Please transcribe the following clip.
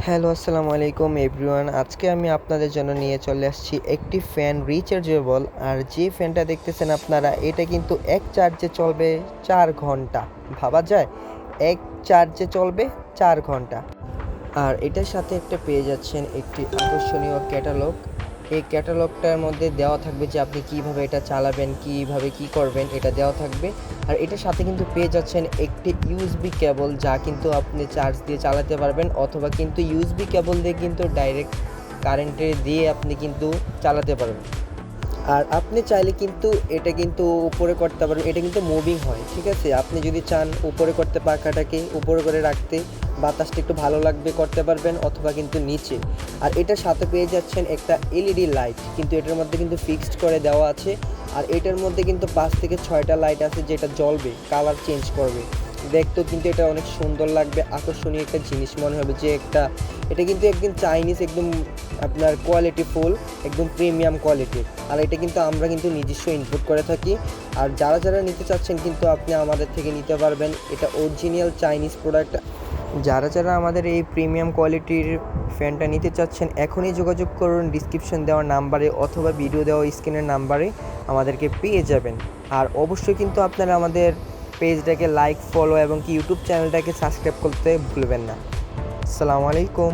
Hello, আসসালামু আলাইকুম everyone. আজকে আমি আপনাদের জন্য নিয়ে চলে আসছি একটি ফ্যান রিচার্জেবল। আর যে ফ্যানটা দেখতেছেন আপনারা, এটা কিন্তু এক চার্জে চলবে 4 ঘন্টা। ভাবা যায়? এক চার্জে চলবে 4 ঘন্টা। আর এটার সাথে একটা পেয়ে যাচ্ছেন একটি আকর্ষণীয় ক্যাটালগ। এই ক্যাটালগটার মধ্যে দেওয়া থাকবে যে আপনি কীভাবে এটা চালাবেন, কীভাবে কী করবেন, এটা দেওয়া থাকবে। আর এটার সাথে কিন্তু পেয়ে যাচ্ছেন একটি ইউএসবি কেবল, যা কিন্তু আপনি চার্জ দিয়ে চালাতে পারবেন, অথবা কিন্তু ইউএসবি কেবল দিয়ে কিন্তু ডাইরেক্ট কারেন্টে দিয়ে আপনি কিন্তু চালাতে পারবেন। আর আপনি চাইলে কিন্তু এটা কিন্তু উপরে করতে পারবেন, এটা কিন্তু মুভিং হয়, ঠিক আছে? আপনি যদি চান উপরে করতে, পাখাটাকে উপরে করে রাখতে, বাতাসটা একটু ভালো লাগবে, করতে পারবেন, অথবা কিন্তু নিচে। আর এটার সাথে পেয়ে যাচ্ছেন একটা এলইডি লাইট, কিন্তু এটার মধ্যে কিন্তু ফিক্সড করে দেওয়া আছে। আর এটার মধ্যে কিন্তু 5 থেকে 6টা লাইট আছে, যেটা জ্বলবে, কালার চেঞ্জ করবে। দেখতেও কিন্তু এটা অনেক সুন্দর লাগবে, আকর্ষণীয় একটা জিনিস মনে হবে যে এটা কিন্তু একদম চাইনিজ, একদম আপনার কোয়ালিটি ফুল, একদম প্রিমিয়াম কোয়ালিটির। আর এটা কিন্তু আমরা কিন্তু নিজস্ব ইনপুট করে থাকি। আর যারা নিতে চাচ্ছেন কিন্তু আপনি আমাদের থেকে নিতে পারবেন, এটা অরিজিনাল চাইনিজ প্রোডাক্ট। যারা আমাদের এই প্রিমিয়াম কোয়ালিটির ফ্যানটা নিতে চাচ্ছেন, এখনই যোগাযোগ করুন ডিসক্রিপশন দেওয়া নাম্বারে, অথবা ভিডিও দেওয়া স্ক্রিনের নাম্বারে আমাদেরকে পেয়ে যাবেন। আর অবশ্যই কিন্তু আপনারা আমাদের পেজটাকে লাইক, ফলো এবং কি ইউটিউব চ্যানেলটাকে সাবস্ক্রাইব করতে ভুলবেন না। আসসালামু আলাইকুম।